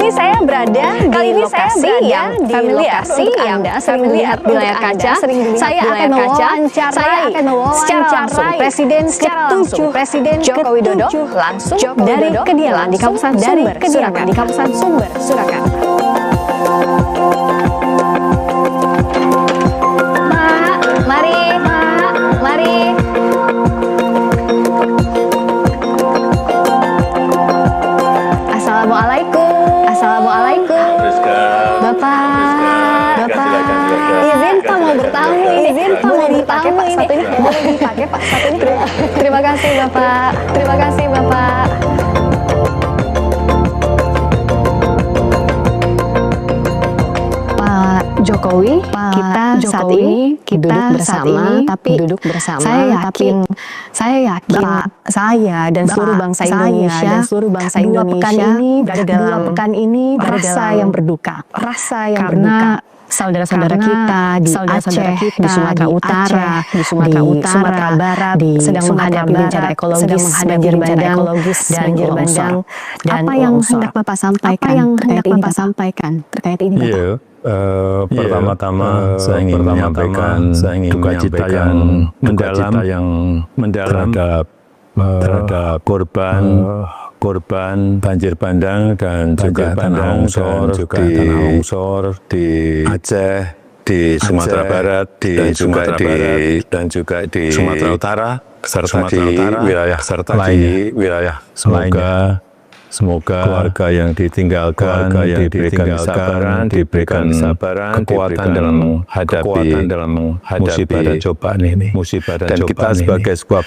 ini saya berada di lokasi yang familiar untuk Anda sering melihat di layar kaca. Saya akan mewawancarai secara langsung Presiden Joko Widodo langsung dari kediaman di kawasan Sumber, Surakarta. Mari. Assalamualaikum. Bapak. Izin Pak mau bertamu ini. Boleh dipakai Pak satu ini. Boleh dipakai Pak satu ini. Terima kasih Bapak. Jokowi, kita saat ini duduk bersama, saya yakin saya dan seluruh bangsa Indonesia dua pekan ini rasa yang berduka karena saudara-saudara kita di Aceh, di Sumatera Utara, di Sumatera Barat sedang menghadapi bencana ekologis, banjir bandang. Dan apa yang hendak Bapak sampaikan terkait ini Bapak? Pertama-tama saya ingin menyampaikan duka cita yang mendalam terhadap korban banjir bandang dan juga tanah longsor di Aceh, di Sumatera Barat, dan juga di Sumatera Utara serta di wilayah Semoga keluarga yang ditinggalkan diberikan kesabaran, kekuatan dalam menghadapi musibah dan cobaan ini. Dan kita sebagai sebuah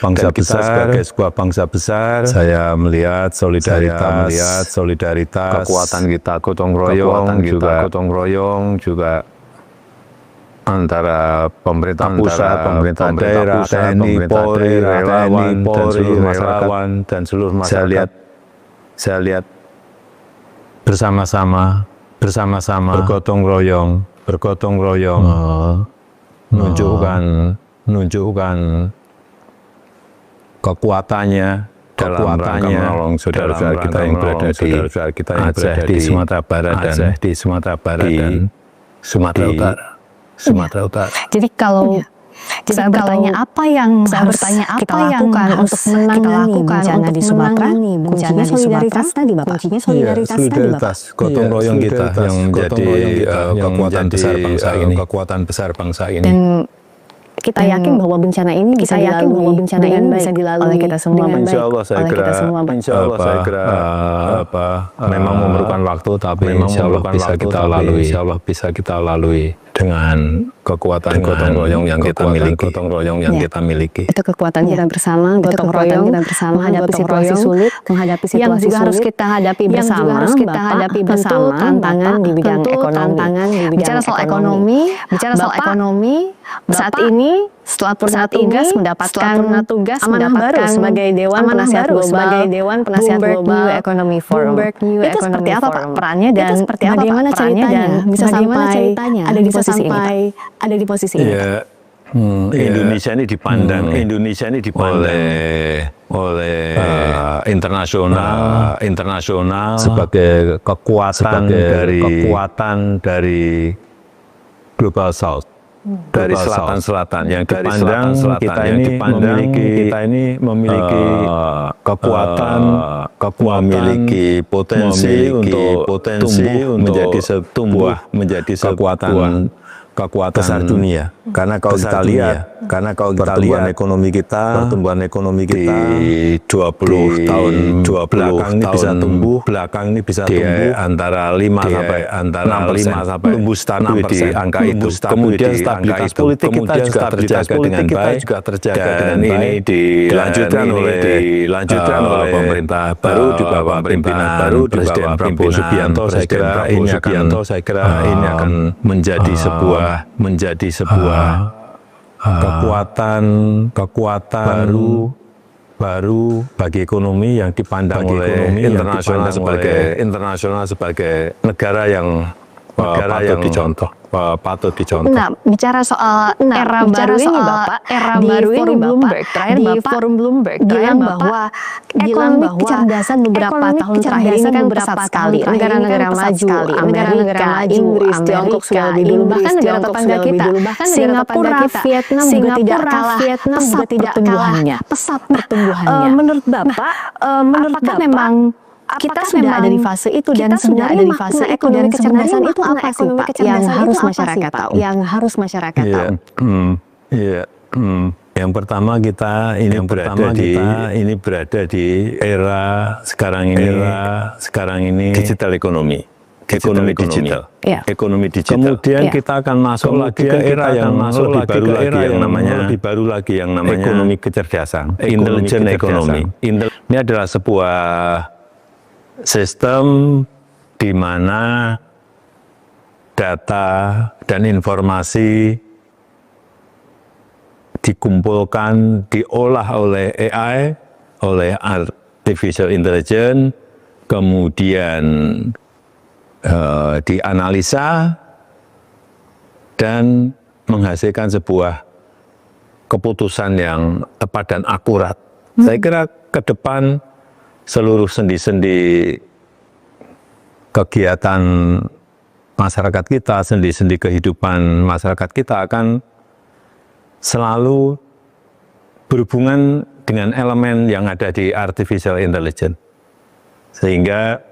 bangsa besar, saya melihat solidaritas, kekuatan kita gotong royong juga antara pemerintah pusat, pemerintah daerah, TNI, Polri, relawan, dan seluruh masyarakat. Saya lihat bersama-sama bergotong royong menunjukkan kekuatannya dalam rangka menolong saudara-saudara kita yang berada di Aceh, di Sumatera Barat dan di Sumatera Utara. Jadi kalau saya bertanya apa yang harus kita lakukan untuk menangani bencana di Sumatera? Kuncinya solidaritas tadi Bapak. Gotong royong kita yang menjadi kekuatan besar bangsa ini. Dan kita yakin bahwa bencana ini bisa dilalui oleh kita semua dengan baik. Insya Allah saya kira memang memerlukan waktu, tapi insya Allah bisa kita lalui dengan kekuatan gotong royong yang kita miliki. Itu kekuatan kita bersama, gotong royong menghadapi situasi sulit, yang juga harus kita hadapi bersama. Tentu tantangan di bidang ekonomi. Bicara soal ekonomi, saat ini setelah purna tugas mendapatkan amanah baru sebagai Dewan Penasihat Global New Economy Forum. Itu seperti apa Pak perannya dan bagaimana ceritanya bisa sampai ada di posisi ini? Indonesia ini dipandang oleh internasional sebagai kekuatan dari Global South. Dari selatan yang dipandang kita ini memiliki kekuatan, memiliki potensi untuk tumbuh menjadi kekuatan besar dunia. Karena kalau kita lihat pertumbuhan ekonomi kita di 20 tahun belakang ini bisa tumbuh antara 5 sampai tumbuh stabil di angka itu. Kemudian stabilitas politik kita juga terjaga dengan baik, dan ini dilanjutkan oleh pemerintah baru di bawah pemimpinan baru Presiden Prabowo Subianto. Saya kira ini akan menjadi sebuah kekuatan baru bagi ekonomi yang dipandang oleh internasional sebagai negara yang patut dicontoh. patut dicontoh. Nah, bicara soal era baru ini Bapak, di forum Bloomberg bilang bahwa ekonomi kecerdasan beberapa tahun terakhir ini kan pesat sekali. Negara-negara maju, Amerika, Inggris, Tiongkok sudah lebih dulu, bahkan negara tetangga kita, Singapura, Vietnam juga tidak kalah pesat pertumbuhannya. Menurut Bapak, apakah memang kita sudah ada di fase itu dan sebenarnya ada di fase itu dan kecerdasan itu apa sih Pak yang harus masyarakat tahu? Yang harus masyarakat tahu. Yang pertama kita ini berada di era sekarang ini digital ekonomi. Ekonomi digital. Kemudian kita akan masuk lagi ke era yang lebih baru lagi yang namanya ekonomi kecerdasan, intelligent economy. Ini adalah sebuah sistem di mana data dan informasi dikumpulkan, diolah oleh AI, oleh artificial intelligence, kemudian dianalisa dan menghasilkan sebuah keputusan yang tepat dan akurat. Saya kira ke depan seluruh sendi-sendi kegiatan masyarakat kita, sendi-sendi kehidupan masyarakat kita akan selalu berhubungan dengan elemen yang ada di artificial intelligence. Sehingga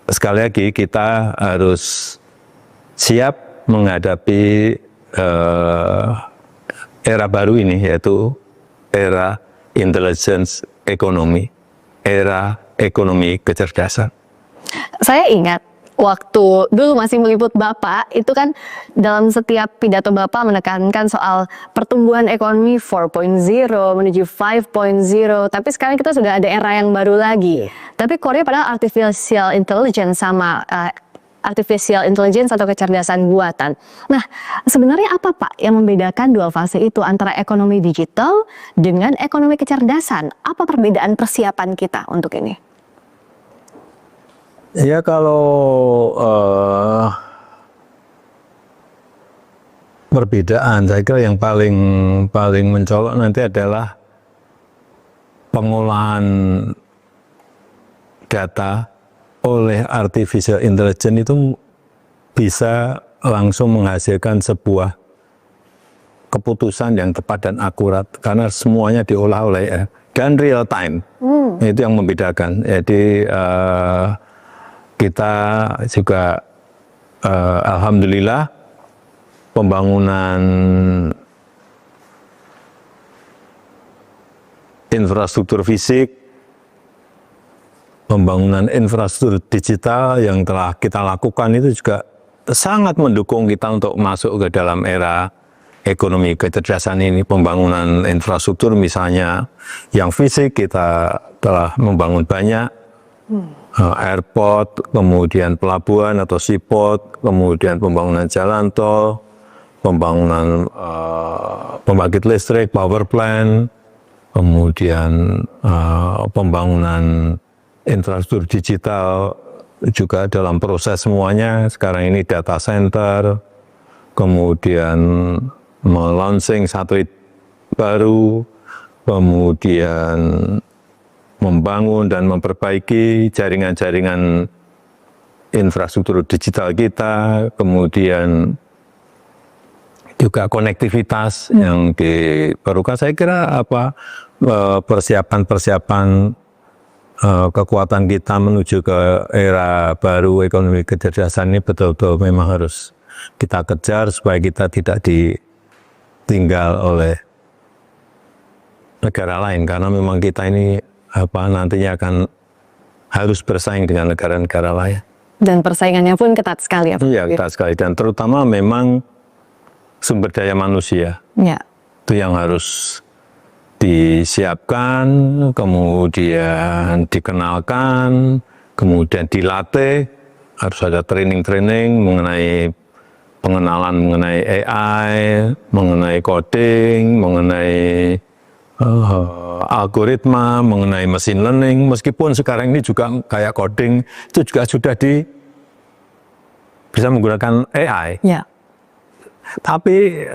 sekali lagi kita harus siap menghadapi era baru ini, yaitu era intelligence ekonomi, era ekonomi kecerdasan. Saya ingat waktu dulu masih meliput Bapak, itu kan dalam setiap pidato Bapak menekankan soal pertumbuhan ekonomi 4.0 menuju 5.0, tapi sekarang kita sudah ada era yang baru lagi. Tapi Korea padahal artificial intelligence sama artificial intelligence atau kecerdasan buatan. Nah, sebenarnya apa Pak yang membedakan dua fase itu antara ekonomi digital dengan ekonomi kecerdasan? Apa perbedaan persiapan kita untuk ini? Ya kalau perbedaan, saya kira yang paling mencolok nanti adalah pengolahan data oleh artificial intelligence itu bisa langsung menghasilkan sebuah keputusan yang tepat dan akurat karena semuanya diolah oleh dan real time. Itu yang membedakan. Jadi kita juga alhamdulillah pembangunan infrastruktur fisik, pembangunan infrastruktur digital yang telah kita lakukan itu juga sangat mendukung kita untuk masuk ke dalam era ekonomi kecerdasan ini. Pembangunan infrastruktur misalnya yang fisik kita telah membangun banyak, airport, kemudian pelabuhan atau seaport, kemudian pembangunan jalan tol, pembangunan pembangkit listrik, power plant, kemudian pembangunan infrastruktur digital juga dalam proses semuanya. Sekarang ini data center, kemudian melaunching satelit baru, kemudian membangun dan memperbaiki jaringan-jaringan infrastruktur digital kita, kemudian juga konektivitas yang diperlukan. Saya kira persiapan kekuatan kita menuju ke era baru ekonomi kecerdasan ini betul-betul memang harus kita kejar supaya kita tidak ditinggal oleh negara lain, karena memang kita ini nantinya akan harus bersaing dengan negara-negara lain. Dan persaingannya pun ketat sekali ya Pak? Iya, ketat sekali, dan terutama memang sumber daya manusia. Ya. Itu yang harus disiapkan, kemudian dikenalkan, kemudian dilatih, harus ada training-training mengenai pengenalan mengenai AI, mengenai coding, mengenai algoritma, mengenai machine learning. Meskipun sekarang ini juga kayak coding itu juga sudah bisa menggunakan AI. Ya. Tapi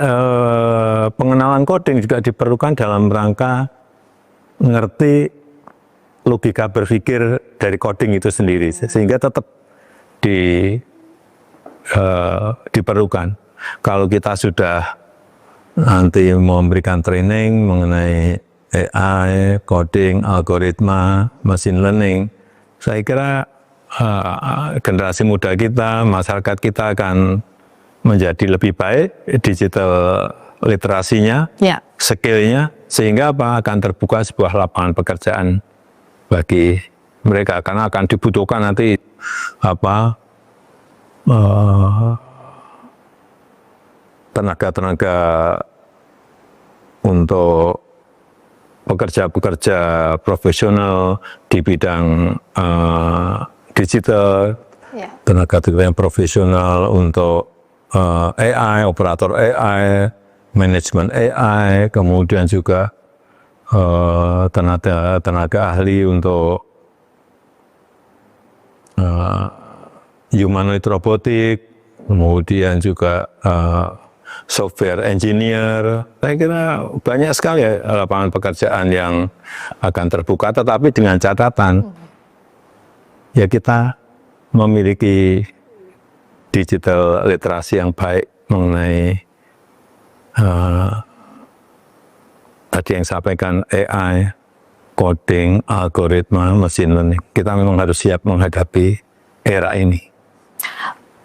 pengenalan coding juga diperlukan dalam rangka ngerti logika berpikir dari coding itu sendiri, sehingga tetap diperlukan. Kalau kita sudah nanti memberikan training mengenai AI, coding, algoritma, machine learning, saya kira generasi muda kita, masyarakat kita akan menjadi lebih baik, digital literasinya, skillnya, sehingga akan terbuka sebuah lapangan pekerjaan bagi mereka, karena akan dibutuhkan nanti tenaga-tenaga untuk pekerja-pekerja profesional di bidang digital, tenaga yang profesional untuk AI, operator AI, manajemen AI, kemudian juga tenaga ahli untuk humanoid robotik, kemudian juga software engineer. Saya kira banyak sekali lapangan pekerjaan yang akan terbuka, tetapi dengan catatan ya kita memiliki digital literasi yang baik mengenai tadi yang sampaikan AI, coding, algoritma, machine learning. Kita memang harus siap menghadapi era ini.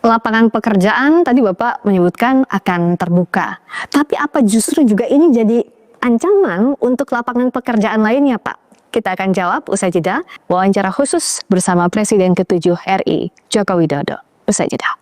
Lapangan pekerjaan tadi Bapak menyebutkan akan terbuka. Tapi apa justru juga ini jadi ancaman untuk lapangan pekerjaan lainnya, Pak? Kita akan jawab usai jeda. Wawancara khusus bersama Presiden ke-7 RI, Joko Widodo. Usai jeda.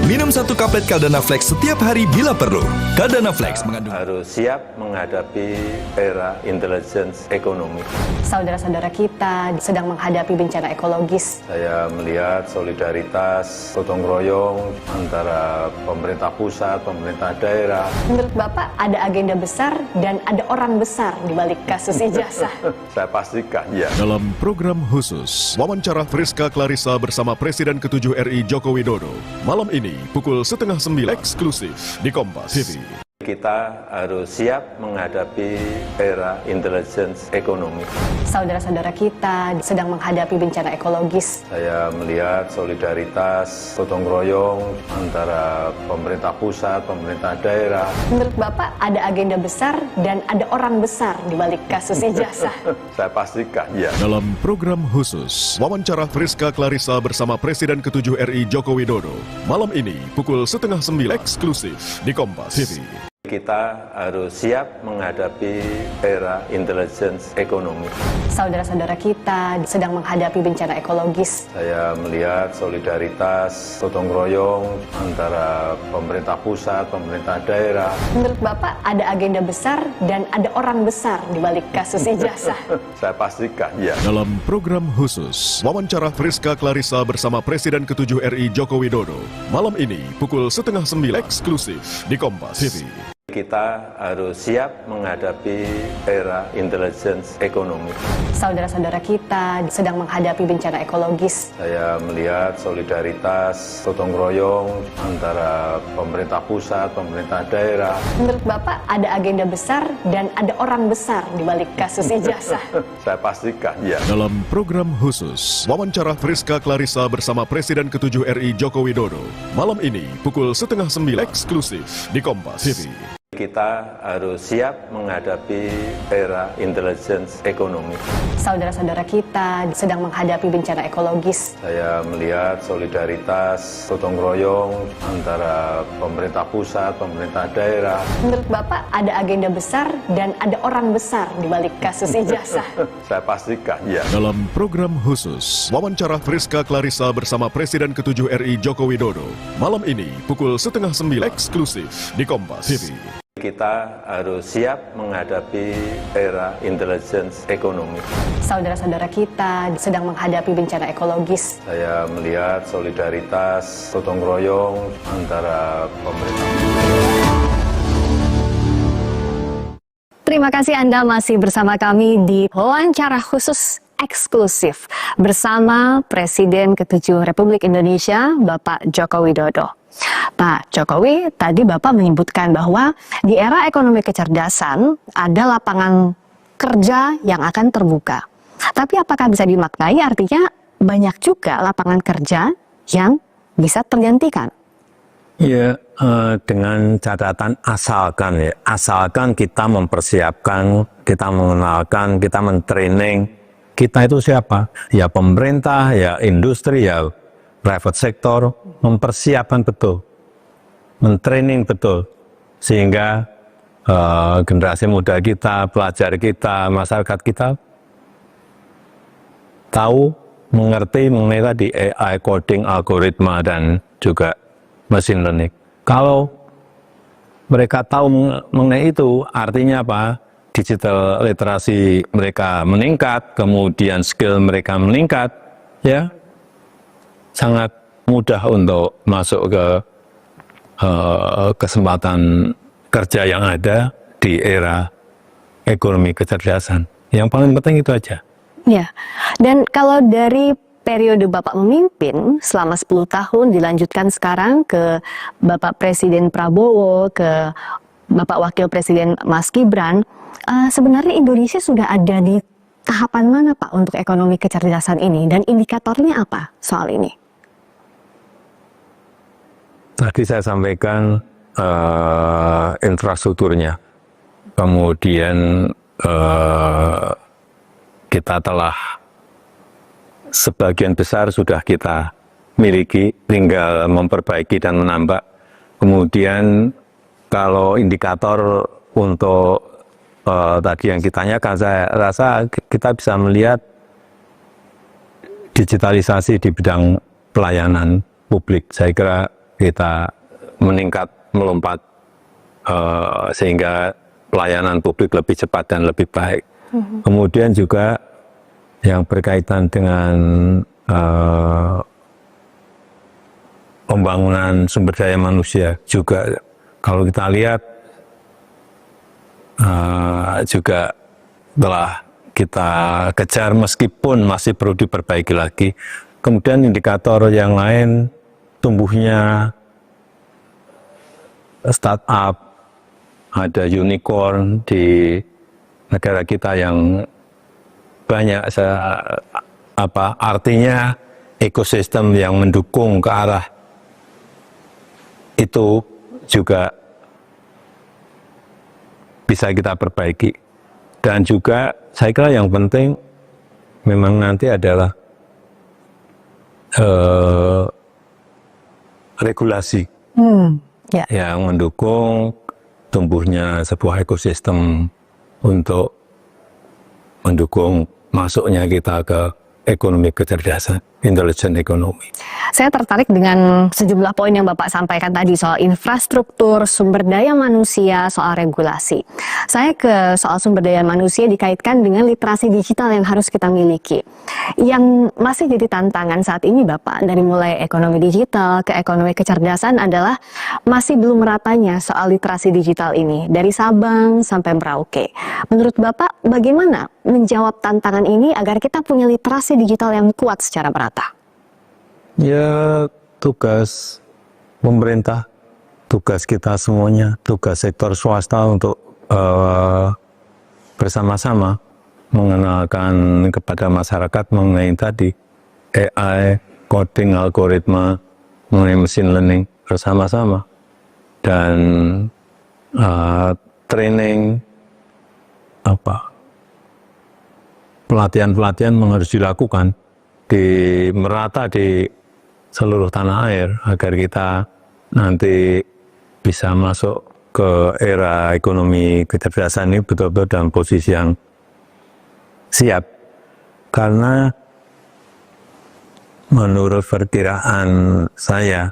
Minum 1 kaplet Caldana Flex setiap hari bila perlu. Caldana Flex mengandung... Harus siap menghadapi era intelligence ekonomi. Saudara-saudara kita sedang menghadapi bencana ekologis. Saya melihat solidaritas, gotong royong antara pemerintah pusat, pemerintah daerah. Menurut Bapak ada agenda besar dan ada orang besar di balik kasus ijazah. Saya pastikan, ya. Dalam program khusus, wawancara Friska Clarissa bersama Presiden ke-7 RI Joko Widodo. Malam ini pukul 8:30 eksklusif di Kompas TV. Kita harus siap menghadapi era intelligence ekonomi. Saudara-saudara kita sedang menghadapi bencana ekologis. Saya melihat solidaritas, gotong royong antara pemerintah pusat, pemerintah daerah. Menurut Bapak ada agenda besar dan ada orang besar di balik kasus ijazah. Saya pastikan, ya. Dalam program khusus, wawancara Friska Clarissa bersama Presiden ke-7 RI Joko Widodo. Malam ini pukul 8:30 eksklusif di Kompas TV. Kita harus siap menghadapi era intelligence ekonomi. Saudara-saudara kita sedang menghadapi bencana ekologis. Saya melihat solidaritas, gotong royong antara pemerintah pusat, pemerintah daerah. Menurut Bapak ada agenda besar dan ada orang besar di balik kasus ijazah. Saya pastikan, ya. Dalam program khusus, wawancara Friska Clarissa bersama Presiden ke-7 RI Joko Widodo. Malam ini pukul 8:30 eksklusif di Kompas TV. Kita harus siap menghadapi era intelligence ekonomi. Saudara-saudara kita sedang menghadapi bencana ekologis. Saya melihat solidaritas, gotong royong antara pemerintah pusat, pemerintah daerah. Menurut Bapak ada agenda besar dan ada orang besar di balik kasus ijazah. Saya pastikan, ya. Dalam program khusus, wawancara Friska Clarissa bersama Presiden ke-7 RI Joko Widodo. Malam ini pukul 8:30 eksklusif di Kompas TV. Kita harus siap menghadapi era intelligence ekonomi. Saudara-saudara kita sedang menghadapi bencana ekologis. Saya melihat solidaritas, gotong royong antara pemerintah pusat, pemerintah daerah. Menurut Bapak ada agenda besar dan ada orang besar di balik kasus ijazah. Saya pastikan, ya. Dalam program khusus, wawancara Friska Clarissa bersama Presiden ke-7 RI Joko Widodo. Malam ini pukul 8:30 eksklusif di Kompas TV. Kita harus siap menghadapi era intelligence ekonomi. Saudara-saudara kita sedang menghadapi bencana ekologis. Saya melihat solidaritas, gotong royong antara pemerintah. terima kasih Anda masih bersama kami di wawancara khusus eksklusif bersama Presiden ke-7 Republik Indonesia, Bapak Joko Widodo. Pak Jokowi, tadi Bapak menyebutkan bahwa di era ekonomi kecerdasan ada lapangan kerja yang akan terbuka. Tapi apakah bisa dimaknai artinya banyak juga lapangan kerja yang bisa tergantikan? Ya, dengan catatan asalkan kita mempersiapkan, kita mengenalkan, kita mentraining, kita itu siapa? Ya pemerintah, ya industri, ya private sector, mempersiapkan betul, mentraining betul, sehingga generasi muda kita, pelajar kita, masyarakat kita tahu, mengerti mengenai tadi AI, coding, algoritma, dan juga machine learning. Kalau mereka tahu mengenai itu, artinya apa? Digital literasi mereka meningkat, kemudian skill mereka meningkat, ya sangat mudah untuk masuk ke kesempatan kerja yang ada di era ekonomi kecerdasan. Yang paling penting itu aja. Ya, dan kalau dari periode Bapak memimpin selama 10 tahun dilanjutkan sekarang ke Bapak Presiden Prabowo, ke Bapak Wakil Presiden Mas Gibran, sebenarnya Indonesia sudah ada di tahapan mana Pak untuk ekonomi kecerdasan ini dan indikatornya apa soal ini? Tadi saya sampaikan infrastrukturnya, kemudian kita telah sebagian besar sudah kita miliki, tinggal memperbaiki dan menambah. Kemudian kalau indikator untuk tadi yang ditanyakan, saya rasa kita bisa melihat digitalisasi di bidang pelayanan publik. Saya kira kita meningkat, melompat, sehingga pelayanan publik lebih cepat dan lebih baik. Kemudian juga yang berkaitan dengan pembangunan sumber daya manusia juga, kalau kita lihat juga telah kita kejar meskipun masih perlu diperbaiki lagi. Kemudian indikator yang lain, tumbuhnya startup, ada unicorn di negara kita yang banyak, artinya ekosistem yang mendukung ke arah itu juga bisa kita perbaiki. Dan juga saya kira yang penting memang nanti adalah regulasi yang mendukung tumbuhnya sebuah ekosistem untuk mendukung masuknya kita ke ekonomi kecerdasan, intelligent economy. Saya tertarik dengan sejumlah poin yang Bapak sampaikan tadi soal infrastruktur, sumber daya manusia, soal regulasi. Saya ke soal sumber daya manusia dikaitkan dengan literasi digital yang harus kita miliki. Yang masih jadi tantangan saat ini Bapak, dari mulai ekonomi digital ke ekonomi kecerdasan adalah masih belum meratanya soal literasi digital ini, dari Sabang sampai Merauke. Menurut Bapak, bagaimana menjawab tantangan ini agar kita punya literasi digital yang kuat secara merata? Ya, tugas pemerintah, tugas kita semuanya, tugas sektor swasta untuk bersama-sama mengenalkan kepada masyarakat mengenai tadi AI, coding, algoritma, mengenai machine learning bersama-sama, dan training pelatihan-pelatihan harus dilakukan merata di seluruh tanah air agar kita nanti bisa masuk ke era ekonomi kecerdasan ini betul-betul dalam posisi yang siap. Karena menurut perkiraan saya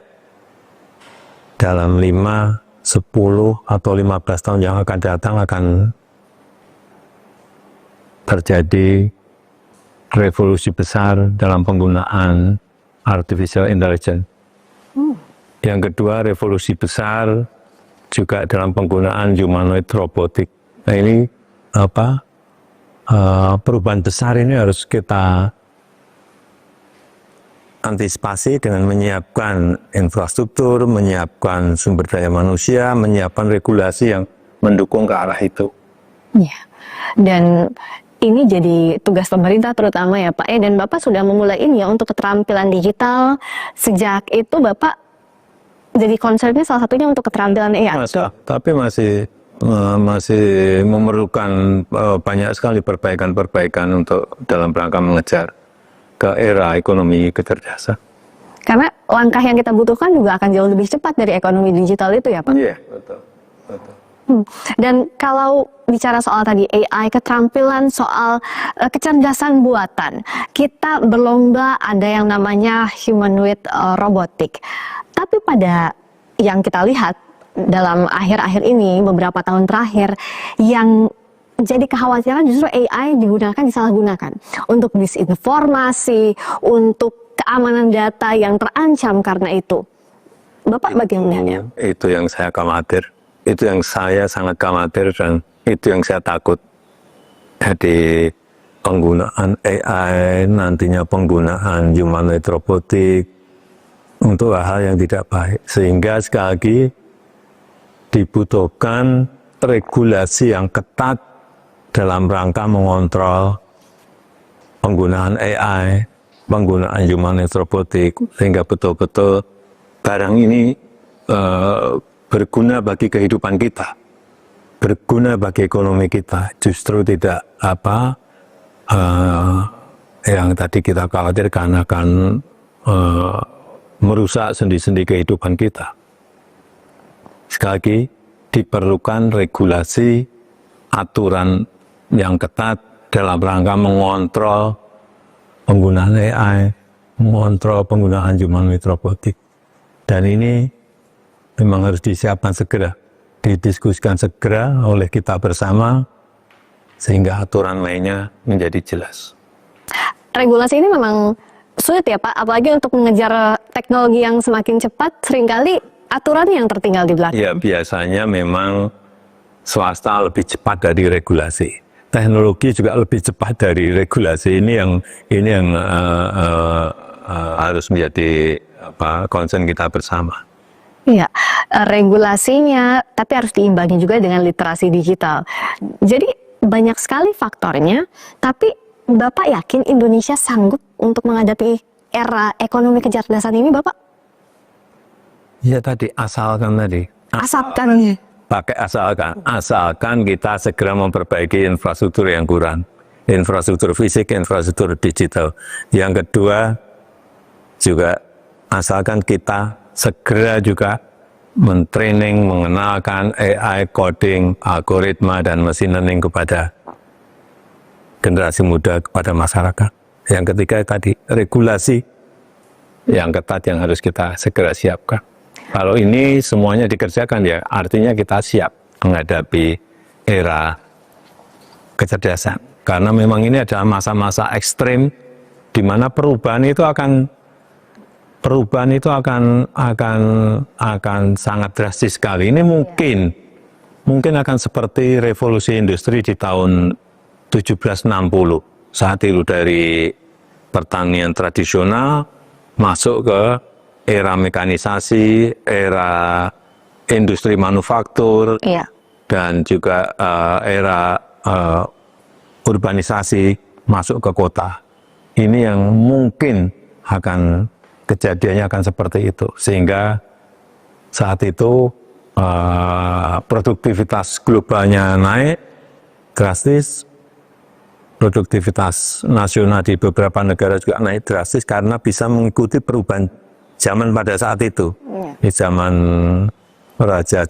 dalam 5, 10 atau 15 tahun yang akan datang akan terjadi revolusi besar dalam penggunaan artificial intelligence. Yang kedua, revolusi besar juga dalam penggunaan humanoid robotik. Nah, ini perubahan besar ini harus kita antisipasi dengan menyiapkan infrastruktur, menyiapkan sumber daya manusia, menyiapkan regulasi yang mendukung ke arah itu. Ya. Dan ini jadi tugas pemerintah terutama ya Pak. Dan Bapak sudah memulai ini ya untuk keterampilan digital. Sejak itu Bapak jadi concernnya salah satunya untuk keterampilan AI. Tapi masih memerlukan banyak sekali perbaikan-perbaikan untuk dalam rangka mengejar ke era ekonomi kecerdasan. Karena langkah yang kita butuhkan juga akan jauh lebih cepat dari ekonomi digital itu ya Pak? Iya, betul. Dan kalau bicara soal tadi AI, keterampilan soal kecerdasan buatan, kita berlomba ada yang namanya humanoid robotic. Tapi pada yang kita lihat dalam akhir-akhir ini, beberapa tahun terakhir, yang jadi kekhawatiran justru AI disalahgunakan untuk disinformasi, untuk keamanan data yang terancam karena itu. Bapak bagaimana? Itu yang saya khawatir, itu yang saya sangat khawatir dan itu yang saya takut. Jadi penggunaan AI, nantinya penggunaan humanoid robotik untuk hal yang tidak baik. Sehingga sekali lagi dibutuhkan regulasi yang ketat dalam rangka mengontrol penggunaan AI, penggunaan humanoid robotik, sehingga betul-betul barang ini berguna bagi kehidupan kita, berguna bagi ekonomi kita, justru tidak yang tadi kita khawatirkan akan merusak sendi-sendi kehidupan kita. Sekali lagi, diperlukan regulasi, aturan yang ketat dalam rangka mengontrol penggunaan AI, mengontrol penggunaan humanoid robotik. Dan ini memang harus disiapkan segera, didiskusikan segera oleh kita bersama, sehingga aturan lainnya menjadi jelas. Regulasi ini memang sulit ya Pak, apalagi untuk mengejar teknologi yang semakin cepat, seringkali aturan yang tertinggal di belakang. Ya, biasanya memang swasta lebih cepat dari regulasi. Teknologi juga lebih cepat dari regulasi. Ini yang harus menjadi concern kita bersama. Iya, regulasinya, tapi harus diimbangi juga dengan literasi digital. Jadi banyak sekali faktornya, tapi Bapak yakin Indonesia sanggup untuk menghadapi era ekonomi kecerdasan ini, Bapak? Ya tadi, asalkan. Pakai asalkan kita segera memperbaiki infrastruktur yang kurang. Infrastruktur fisik, infrastruktur digital. Yang kedua, juga asalkan kita segera juga mentraining, mengenalkan AI, coding, algoritma, dan machine learning kepada generasi muda, kepada masyarakat. Yang ketiga tadi, regulasi yang ketat yang harus kita segera siapkan. Kalau ini semuanya dikerjakan ya, artinya kita siap menghadapi era kecerdasan. Karena memang ini adalah masa-masa ekstrim di mana perubahan itu akan sangat drastis sekali. Ini mungkin akan seperti revolusi industri di tahun 1760. Saat itu dari pertanian tradisional masuk ke era mekanisasi, era industri manufaktur, dan juga era urbanisasi masuk ke kota. Ini yang mungkin kejadiannya akan seperti itu. Sehingga saat itu produktivitas globalnya naik drastis, produktivitas nasional di beberapa negara juga naik drastis karena bisa mengikuti perubahan zaman pada saat itu. Di zaman Raja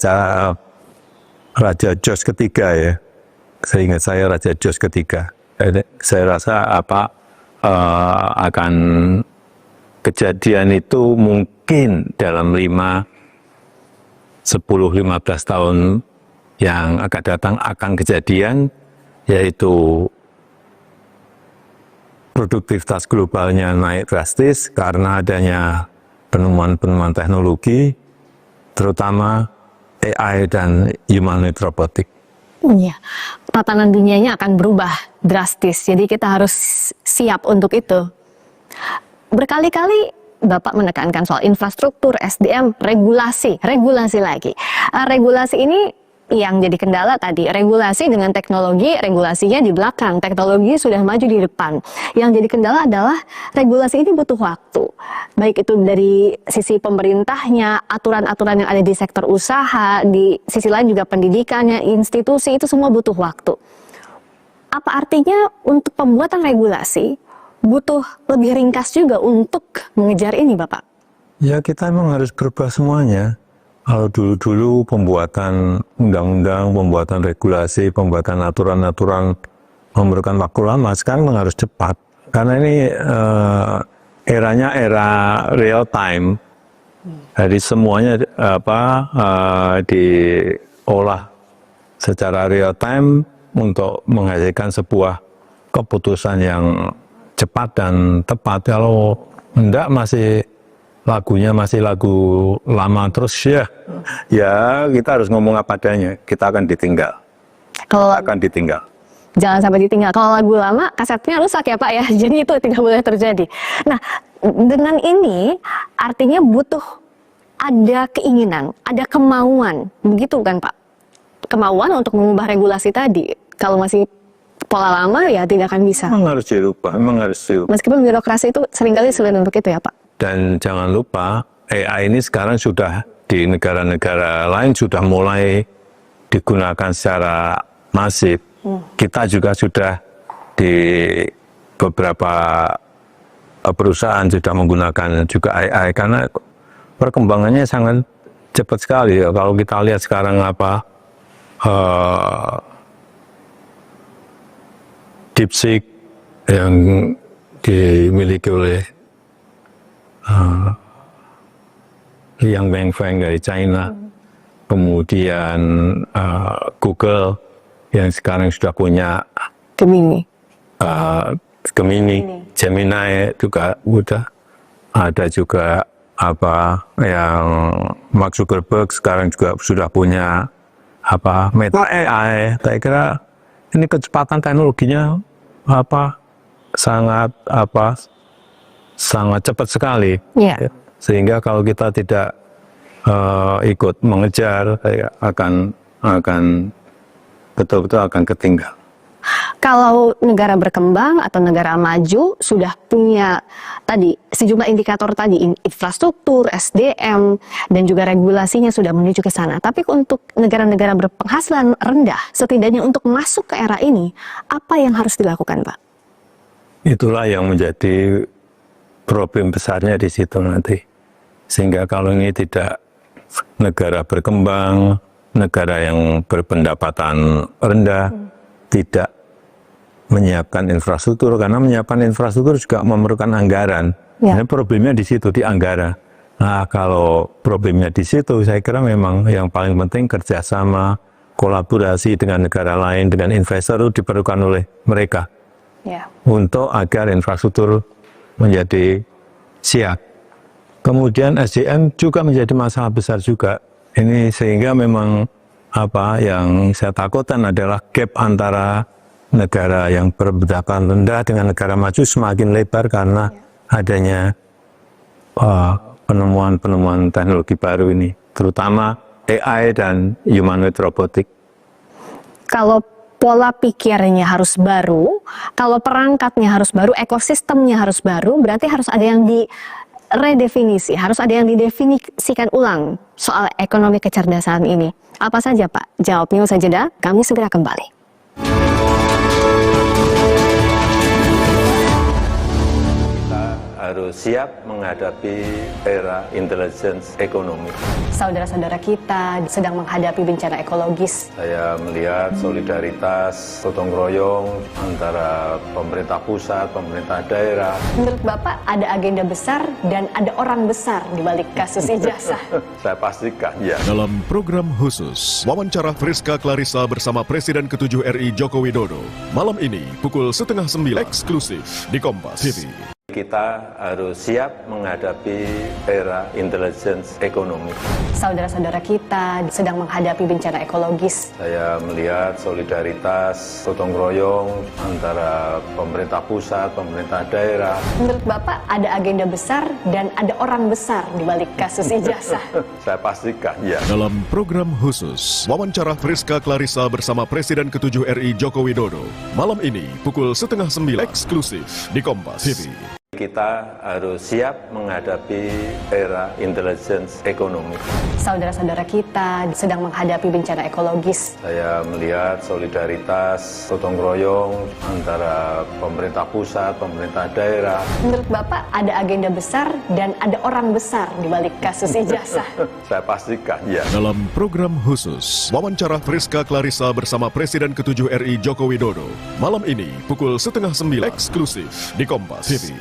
George ketiga ya. Seingat saya Raja George ketiga. Saya rasa akan kejadian itu mungkin dalam 10-15 tahun yang akan datang akan kejadian, yaitu produktivitas globalnya naik drastis karena adanya penemuan-penemuan teknologi, terutama AI dan humanoid robotik. Iya, tatanan dunianya akan berubah drastis. Jadi kita harus siap untuk itu. Berkali-kali Bapak menekankan soal infrastruktur, SDM, regulasi lagi. Regulasi ini yang jadi kendala tadi, regulasi dengan teknologi, regulasinya di belakang, teknologi sudah maju di depan. Yang jadi kendala adalah regulasi ini butuh waktu. Baik itu dari sisi pemerintahnya, aturan-aturan yang ada di sektor usaha, di sisi lain juga pendidikannya, institusi, itu semua butuh waktu. Apa artinya untuk pembuatan regulasi butuh lebih ringkas juga untuk mengejar ini, Bapak? Ya, kita memang harus berubah semuanya. Kalau dulu-dulu pembuatan undang-undang, pembuatan regulasi, pembuatan aturan-aturan memerlukan waktu lama, sekarang memang harus cepat. Karena ini eranya era real time. Jadi semuanya diolah secara real time untuk menghasilkan sebuah keputusan yang cepat dan tepat. Kalau enggak lagunya masih lagu lama terus ya kita harus ngomong apa adanya, kita akan ditinggal. Jangan sampai ditinggal. Kalau lagu lama kasetnya rusak ya Pak ya, jadi itu tidak boleh terjadi. Nah, dengan ini artinya butuh ada keinginan, ada kemauan, begitu kan Pak? Kemauan untuk mengubah regulasi tadi. Kalau masih pola lama ya tidak akan bisa. Memang harus dirubah. Meskipun birokrasi itu seringkali sulit untuk itu ya Pak. Dan jangan lupa, AI ini sekarang sudah di negara-negara lain sudah mulai digunakan secara masif. Kita juga sudah di beberapa perusahaan sudah menggunakan juga AI karena perkembangannya sangat cepat sekali. Kalau kita lihat sekarang DeepSeek yang dimiliki oleh Liang Wenfeng dari China, kemudian Google yang sekarang sudah punya Gemini juga udah ada juga yang Mark Zuckerberg sekarang juga sudah punya Meta AI. Saya kira ini kecepatan teknologinya sangat cepat sekali, sehingga kalau kita tidak ikut mengejar, akan betul-betul akan ketinggal. Kalau negara berkembang atau negara maju sudah punya tadi sejumlah indikator tadi, infrastruktur, SDM, dan juga regulasinya sudah menuju ke sana. Tapi untuk negara-negara berpenghasilan rendah, setidaknya untuk masuk ke era ini, apa yang harus dilakukan, Pak? Itulah yang menjadi problem besarnya di situ nanti. Sehingga kalau ini tidak negara berkembang, negara yang berpendapatan rendah, tidak menyiapkan infrastruktur, karena menyiapkan infrastruktur juga memerlukan anggaran. Nah, problemnya di situ, di anggaran. Nah, kalau problemnya di situ, saya kira memang yang paling penting kerjasama, kolaborasi dengan negara lain, dengan investor itu diperlukan oleh mereka. Untuk agar infrastruktur menjadi siap. Kemudian SDM juga menjadi masalah besar juga. Ini sehingga memang yang saya takutkan adalah gap antara negara yang berpendapatan rendah dengan negara maju semakin lebar karena adanya penemuan-penemuan teknologi baru ini, terutama AI dan humanoid robotik. Kalau pola pikirnya harus baru, kalau perangkatnya harus baru, ekosistemnya harus baru, berarti harus ada yang diredefinisi, harus ada yang didefinisikan ulang soal ekonomi kecerdasan ini. Apa saja Pak? Jawabnya usai jeda, kami segera kembali. Harus siap menghadapi era intelligence ekonomi. Saudara-saudara kita sedang menghadapi bencana ekologis. Saya melihat solidaritas, gotong royong antara pemerintah pusat, pemerintah daerah. Menurut Bapak ada agenda besar dan ada orang besar di balik kasus ijazah? Saya pastikan, ya. Dalam program khusus, wawancara Friska Clarissa bersama Presiden ke-7 RI Joko Widodo. Malam ini pukul 8:30 eksklusif di Kompas TV. Kita harus siap menghadapi era intelligence ekonomi. Saudara-saudara kita sedang menghadapi bencana ekologis. Saya melihat solidaritas, gotong royong antara pemerintah pusat, pemerintah daerah. Menurut Bapak ada agenda besar dan ada orang besar di balik kasus ijazah. Saya pastikan, ya. Dalam program khusus, wawancara Friska Clarissa bersama Presiden ke-7 RI Joko Widodo. Malam ini, pukul 8:30 eksklusif di Kompas TV. Kita harus siap menghadapi era intelligence ekonomi. Saudara-saudara kita sedang menghadapi bencana ekologis. Saya melihat solidaritas, gotong royong antara pemerintah pusat, pemerintah daerah. Menurut Bapak ada agenda besar dan ada orang besar di balik kasus ijazah. Saya pastikan, ya. Dalam program khusus, wawancara Friska Clarissa bersama Presiden ke-7 RI Joko Widodo. Malam ini, pukul 8:30 eksklusif di Kompas TV.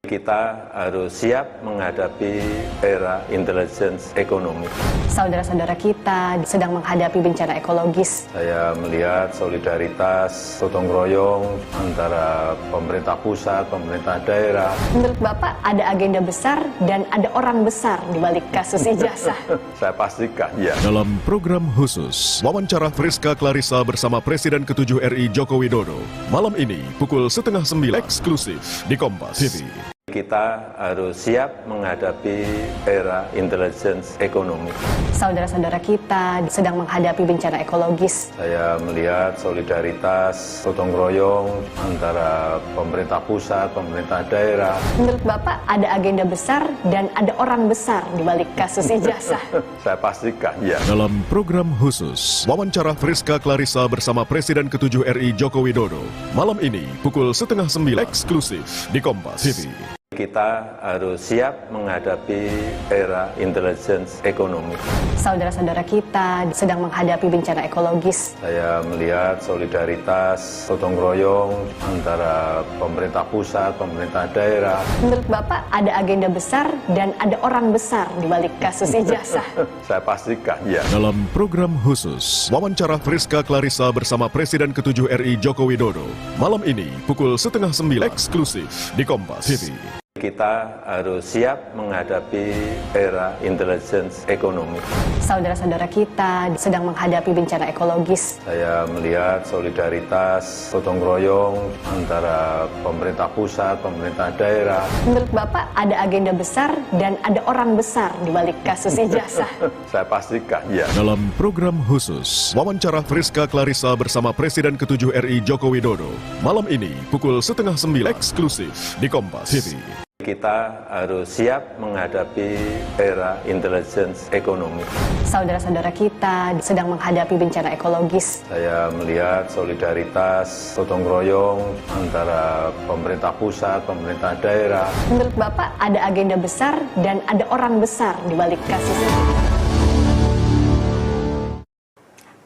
Kita harus siap menghadapi era intelligence ekonomi. Saudara-saudara kita sedang menghadapi bencana ekologis. Saya melihat solidaritas, gotong royong antara pemerintah pusat, pemerintah daerah. Menurut Bapak ada agenda besar dan ada orang besar di balik kasus ijazah. Saya pastikan, ya. Dalam program khusus, wawancara Friska Clarissa bersama Presiden ke-7 RI Joko Widodo. Malam ini, pukul 8:30 eksklusif di Kompas TV. Kita harus siap menghadapi era intelligence ekonomi. Saudara-saudara kita sedang menghadapi bencana ekologis. Saya melihat solidaritas, gotong royong antara pemerintah pusat, pemerintah daerah. Menurut Bapak ada agenda besar dan ada orang besar di balik kasus ijazah. Saya pastikan, ya. Dalam program khusus, wawancara Friska Clarissa bersama Presiden ke-7 RI Joko Widodo. Malam ini, pukul 8:30 eksklusif di Kompas TV. Kita harus siap menghadapi era intelligence ekonomi. Saudara-saudara kita sedang menghadapi bencana ekologis. Saya melihat solidaritas, gotong royong antara pemerintah pusat, pemerintah daerah. Menurut Bapak ada agenda besar dan ada orang besar di balik kasus ijazah. Saya pastikan, ya. Dalam program khusus, wawancara Friska Clarissa bersama Presiden ke-7 RI Joko Widodo. Malam ini, pukul 8:30 eksklusif di Kompas TV. Kita harus siap menghadapi era intelligence ekonomi. Saudara-saudara kita sedang menghadapi bencana ekologis. Saya melihat solidaritas, gotong royong antara pemerintah pusat, pemerintah daerah. Menurut Bapak ada agenda besar dan ada orang besar di balik kasus ijazah. Saya pastikan, ya. Dalam program khusus, wawancara Friska Clarissa bersama Presiden ke-7 RI Joko Widodo. Malam ini, pukul 8:30 eksklusif di Kompas TV. Kita harus siap menghadapi era intelligence ekonomi. Saudara-saudara kita sedang menghadapi bencana ekologis. Saya melihat solidaritas, gotong royong antara pemerintah pusat, pemerintah daerah. Menurut Bapak ada agenda besar dan ada orang besar di balik kasus ini.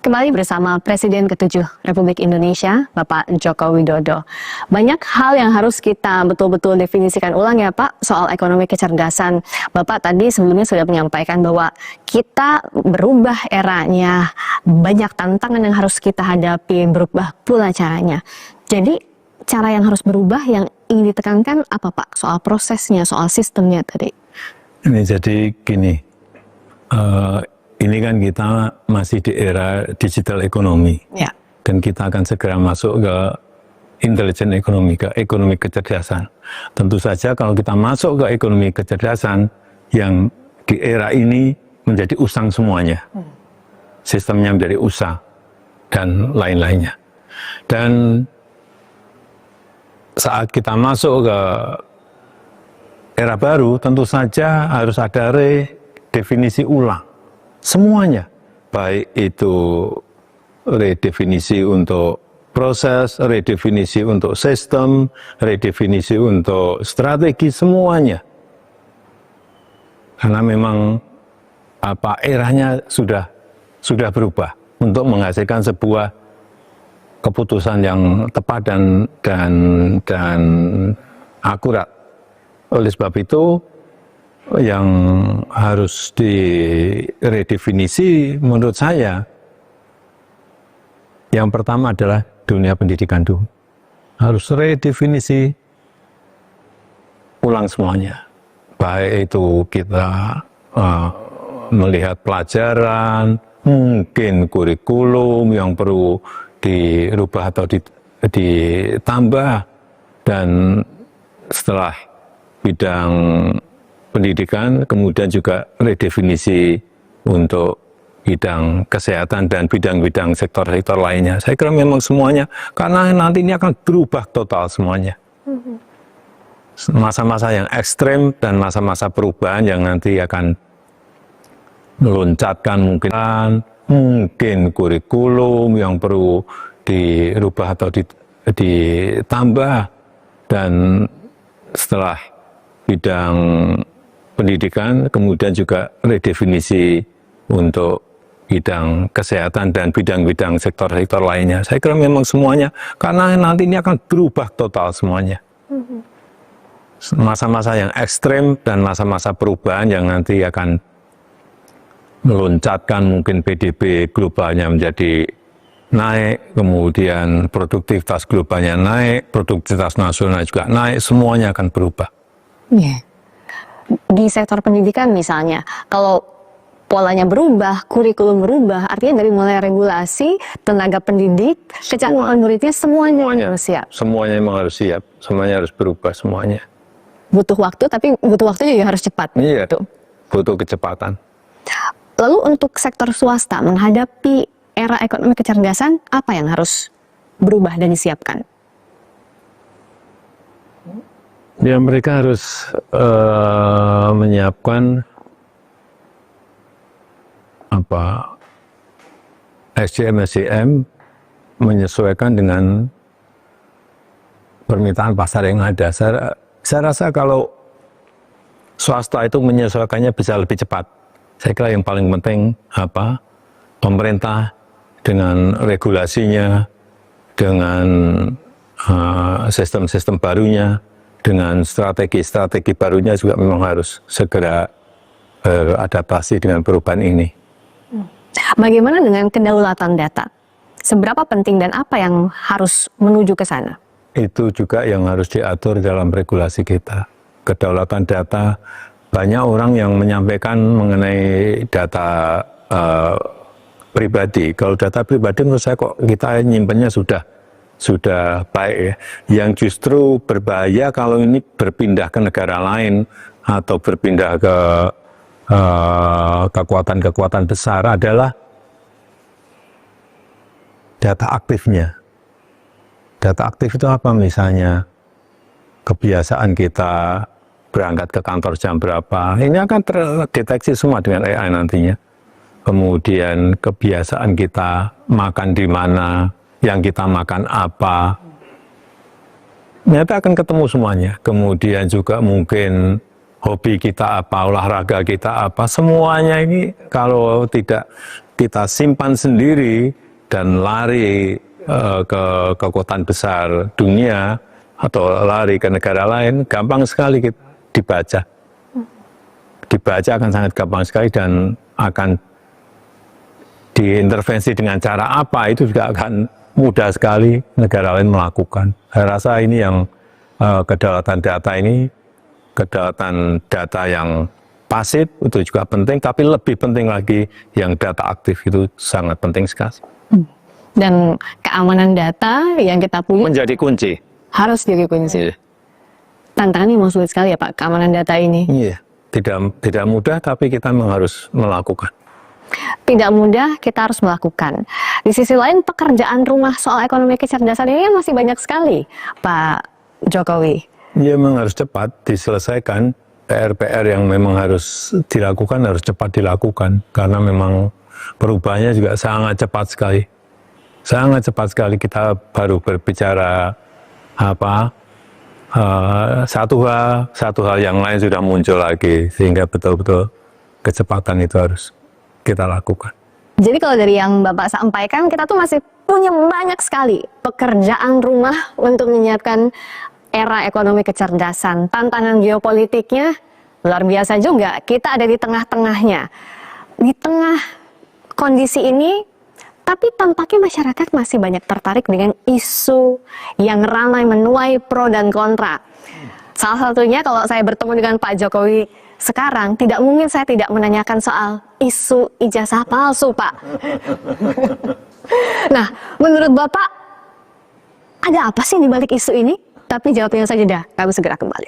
Kembali bersama Presiden ke-7 Republik Indonesia, Bapak Joko Widodo. Banyak hal yang harus kita betul-betul definisikan ulang ya Pak, soal ekonomi kecerdasan. Bapak tadi sebelumnya sudah menyampaikan bahwa kita berubah eranya, banyak tantangan yang harus kita hadapi, berubah pula caranya. Jadi cara yang harus berubah yang ingin ditekankan apa Pak? Soal prosesnya, soal sistemnya tadi. Ini jadi gini, ini kan kita masih di era digital ekonomi, Ya. dan kita akan segera masuk ke intelligent ekonomi, ke ekonomi kecerdasan. Tentu saja kalau kita masuk ke ekonomi kecerdasan, yang di era ini menjadi usang semuanya. Sistemnya menjadi usang, dan lain-lainnya. Dan saat kita masuk ke era baru, tentu saja harus ada redefinisi ulang. Semuanya, baik itu redefinisi untuk proses, redefinisi untuk sistem, redefinisi untuk strategi, semuanya. Karena memang eranya sudah berubah untuk menghasilkan sebuah keputusan yang tepat dan akurat. Oleh sebab itu, yang harus diredefinisi menurut saya, yang pertama adalah dunia pendidikan dulu. Harus redefinisi ulang semuanya. Baik itu kita melihat pelajaran, mungkin kurikulum yang perlu dirubah atau ditambah, dan setelah bidang pendidikan, kemudian juga redefinisi untuk bidang kesehatan dan bidang-bidang sektor-sektor lainnya. Saya kira memang semuanya, karena nanti ini akan berubah total semuanya. Masa-masa yang ekstrem dan masa-masa perubahan yang nanti akan meloncatkan mungkin kurikulum yang perlu dirubah atau ditambah, dan setelah bidang pendidikan, kemudian juga redefinisi untuk bidang kesehatan dan bidang-bidang sektor-sektor lainnya. Saya kira memang semuanya, karena nanti ini akan berubah total semuanya. Masa-masa yang ekstrem dan masa-masa perubahan yang nanti akan meloncatkan mungkin PDB globalnya menjadi naik, kemudian produktivitas globalnya naik, produktivitas nasional juga naik, semuanya akan berubah. Yeah. Di sektor pendidikan misalnya, kalau polanya berubah, kurikulum berubah, artinya dari mulai regulasi, tenaga pendidik, kecakupan muridnya, semuanya harus siap. Semuanya memang harus siap, semuanya harus berubah semuanya. Butuh waktu, tapi butuh waktu juga harus cepat. Iya, butuh kecepatan. Lalu untuk sektor swasta menghadapi era ekonomi kecerdasan, apa yang harus berubah dan disiapkan? Ya, mereka harus menyiapkan SDM menyesuaikan dengan permintaan pasar yang ada. Saya rasa kalau swasta itu menyesuaikannya bisa lebih cepat. Saya kira yang paling penting pemerintah dengan regulasinya, dengan sistem-sistem barunya, dengan strategi-strategi barunya juga memang harus segera beradaptasi dengan perubahan ini. Bagaimana dengan kedaulatan data? Seberapa penting dan apa yang harus menuju ke sana? Itu juga yang harus diatur dalam regulasi kita. Kedaulatan data, banyak orang yang menyampaikan mengenai data pribadi. Kalau data pribadi menurut saya kok kita nyimpennya sudah baik ya. Yang justru berbahaya kalau ini berpindah ke negara lain atau berpindah ke kekuatan-kekuatan besar adalah data aktifnya. Data aktif itu apa? Misalnya kebiasaan kita berangkat ke kantor jam berapa. Ini akan terdeteksi semua dengan AI nantinya. Kemudian kebiasaan kita makan di mana, yang kita makan apa. Ternyata akan ketemu semuanya. Kemudian juga mungkin hobi kita apa, olahraga kita apa. Semuanya ini kalau tidak kita simpan sendiri dan lari ke kekuatan besar dunia atau lari ke negara lain, gampang sekali kita dibaca. Dibaca akan sangat gampang sekali dan akan diintervensi dengan cara apa, itu juga akan mudah sekali negara lain melakukan. Saya rasa ini yang kedaulatan data yang pasif itu juga penting, tapi lebih penting lagi yang data aktif itu sangat penting sekali. Dan keamanan data yang kita punya menjadi kunci. Harus jadi kunci. Iya. Tantangannya memang sulit sekali ya Pak, keamanan data ini. Iya, tidak mudah, tapi kita memang harus melakukan. Tidak mudah, kita harus melakukan. Di sisi lain, pekerjaan rumah soal ekonomi kecerdasan ini masih banyak sekali, Pak Jokowi. Iya, memang harus cepat diselesaikan. PR-PR yang memang harus dilakukan, harus cepat dilakukan. Karena memang perubahannya juga sangat cepat sekali. Sangat cepat sekali. Kita baru berbicara satu hal yang lain sudah muncul lagi. Sehingga betul-betul kecepatan itu harus kita lakukan. Jadi kalau dari yang Bapak sampaikan, kita tuh masih punya banyak sekali pekerjaan rumah untuk menyiapkan era ekonomi kecerdasan. Tantangan geopolitiknya luar biasa juga. Kita ada di tengah-tengahnya. Di tengah kondisi ini, tapi tampaknya masyarakat masih banyak tertarik dengan isu yang ramai menuai pro dan kontra. Salah satunya kalau saya bertemu dengan Pak Jokowi sekarang, tidak mungkin saya tidak menanyakan soal isu ijazah palsu, Pak. Nah, menurut Bapak, ada apa sih di balik isu ini? Tapi jawabnya saja dah, kami segera kembali.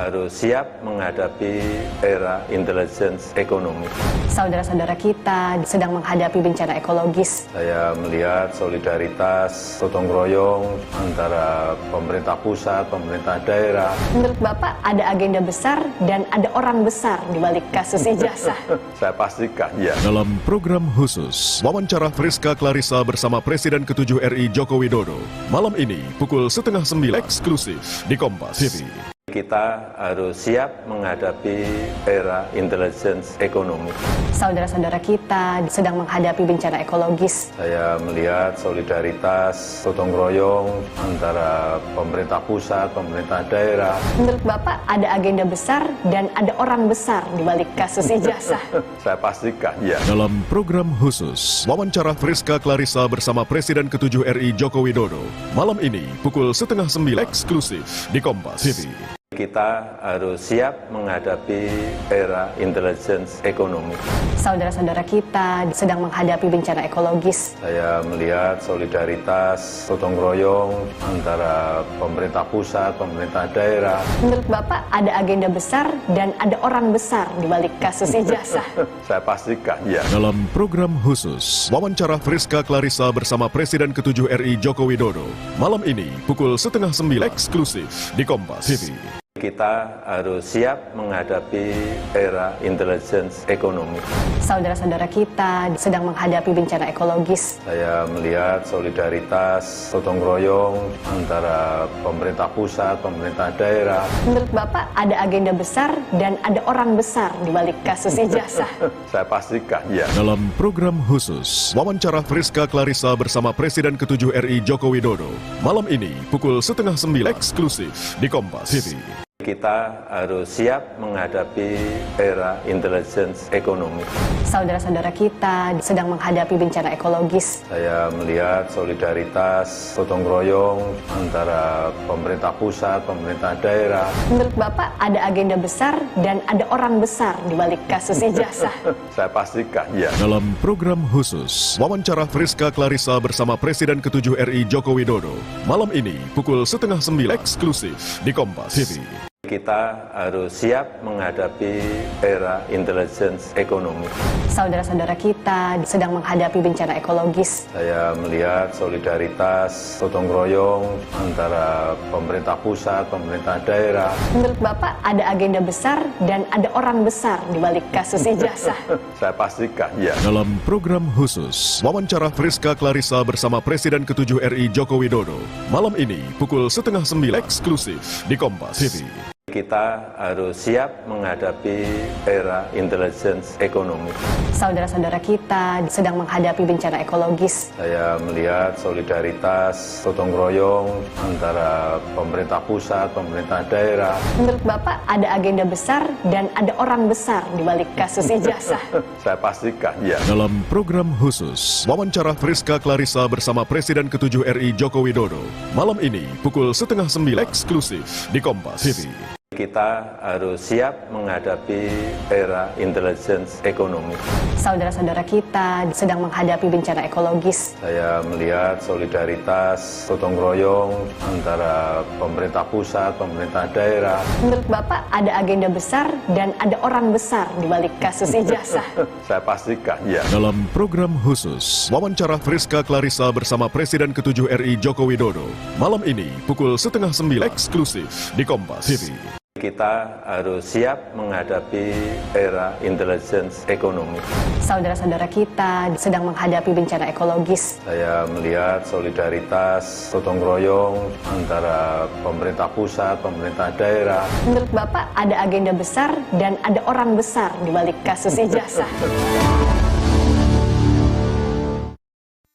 Harus siap menghadapi era intelligence ekonomi. Saudara-saudara kita sedang menghadapi bencana ekologis. Saya melihat solidaritas, gotong royong antara pemerintah pusat, pemerintah daerah. Menurut Bapak, ada agenda besar dan ada orang besar di balik kasus ijazah. Saya pastikan, ya. Dalam program khusus, wawancara Friska Clarissa bersama Presiden ke-7 RI Joko Widodo. Malam ini, pukul 8:30 eksklusif di Kompas TV. Kita harus siap menghadapi era intelligence ekonomi. Saudara-saudara kita sedang menghadapi bencana ekologis. Saya melihat solidaritas, gotong royong antara pemerintah pusat, pemerintah daerah. Menurut Bapak, ada agenda besar dan ada orang besar di balik kasus ijazah. Saya pastikan, ya. Dalam program khusus, wawancara Friska Clarissa bersama Presiden ke-7 RI Joko Widodo. Malam ini, pukul 8:30 eksklusif di Kompas TV. Kita harus siap menghadapi era intelligence ekonomi. Saudara-saudara kita sedang menghadapi bencana ekologis. Saya melihat solidaritas, gotong royong antara pemerintah pusat, pemerintah daerah. Menurut Bapak, ada agenda besar dan ada orang besar di balik kasus ijazah. Saya pastikan, ya. Dalam program khusus, wawancara Friska Clarissa bersama Presiden ke-7 RI Joko Widodo. Malam ini, pukul 8:30 eksklusif di Kompas TV. Kita harus siap menghadapi era intelligence ekonomi. Saudara-saudara kita sedang menghadapi bencana ekologis. Saya melihat solidaritas, gotong royong antara pemerintah pusat, pemerintah daerah. Menurut Bapak, ada agenda besar dan ada orang besar di balik kasus ijazah. Saya pastikan, ya. Dalam program khusus, wawancara Friska Clarissa bersama Presiden ke-7 RI Joko Widodo. Malam ini, pukul 8:30 eksklusif di Kompas TV. Kita harus siap menghadapi era intelligence ekonomi. Saudara-saudara kita sedang menghadapi bencana ekologis. Saya melihat solidaritas, gotong royong antara pemerintah pusat, pemerintah daerah. Menurut Bapak, ada agenda besar dan ada orang besar di balik kasus ijazah. Saya pastikan, ya. Dalam program khusus, wawancara Friska Clarissa bersama Presiden ke-7 RI Joko Widodo. Malam ini, pukul 8:30 eksklusif di Kompas TV. Kita harus siap menghadapi era intelligence ekonomi. Saudara-saudara kita sedang menghadapi bencana ekologis. Saya melihat solidaritas, gotong royong antara pemerintah pusat, pemerintah daerah. Menurut Bapak, ada agenda besar dan ada orang besar di balik kasus ijazah. Saya pastikan, ya. Dalam program khusus, wawancara Friska Clarissa bersama Presiden ke-7 RI Joko Widodo. Malam ini, pukul 8:30 eksklusif di Kompas TV. Kita harus siap menghadapi era intelligence ekonomi. Saudara-saudara kita sedang menghadapi bencana ekologis. Saya melihat solidaritas, gotong royong antara pemerintah pusat, pemerintah daerah. Menurut Bapak, ada agenda besar dan ada orang besar di balik kasus ijazah. Saya pastikan, ya. Dalam program khusus, wawancara Friska Clarissa bersama Presiden ke-7 RI Joko Widodo. Malam ini, pukul 8:30 eksklusif di Kompas TV. Kita harus siap menghadapi era intelligence ekonomi. Saudara-saudara kita sedang menghadapi bencana ekologis. Saya melihat solidaritas, gotong royong antara pemerintah pusat, pemerintah daerah. Menurut Bapak, ada agenda besar dan ada orang besar di balik kasus ijazah. Saya pastikan, ya. Dalam program khusus, wawancara Friska Clarissa bersama Presiden ke-7 RI Joko Widodo. Malam ini, pukul 8:30 eksklusif di Kompas TV. Kita harus siap menghadapi era intelligence ekonomi. Saudara-saudara kita sedang menghadapi bencana ekologis. Saya melihat solidaritas, gotong royong antara pemerintah pusat, pemerintah daerah. Menurut Bapak, ada agenda besar dan ada orang besar di balik kasus ijazah.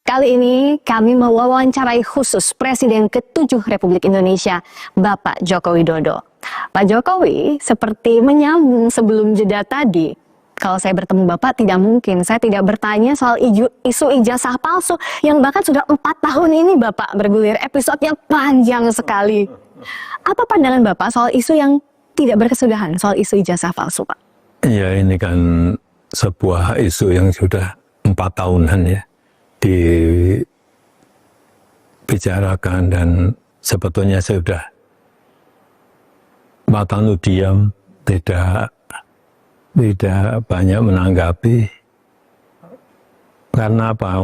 Kali ini kami mewawancarai khusus Presiden ke-7 Republik Indonesia, Bapak Joko Widodo. Pak Jokowi seperti menyambung sebelum jeda tadi, kalau saya bertemu Bapak tidak mungkin saya tidak bertanya soal isu ijazah palsu yang bahkan sudah 4 tahun ini Bapak bergulir, episodenya panjang sekali. Apa pandangan Bapak soal isu yang tidak berkesudahan, soal isu ijazah palsu, Pak? Ya, ini kan sebuah isu yang sudah 4 tahunan ya dibicarakan, dan sebetulnya saya sudah matanu diam, tidak banyak menanggapi. Karena apa?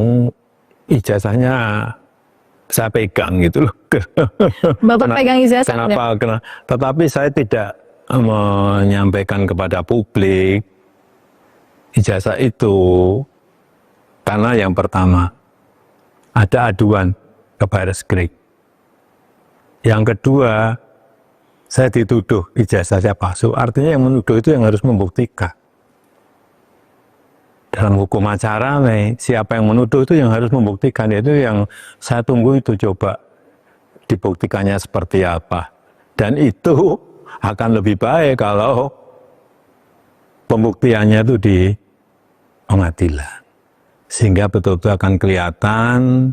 Ijazahnya saya pegang gitu loh. Bapak pegang ijazah? Kenapa? Tetapi saya tidak menyampaikan kepada publik ijazah itu karena yang pertama ada aduan ke Barreskrim. Yang kedua, saya dituduh ijazah saya palsu. Artinya yang menuduh itu yang harus membuktikan. Dalam hukum acara nih, siapa yang menuduh itu yang harus membuktikan. Itu yang saya tunggu, itu coba dibuktikannya seperti apa. Dan itu akan lebih baik kalau pembuktiannya itu di pengadilan. Sehingga betul-betul akan kelihatan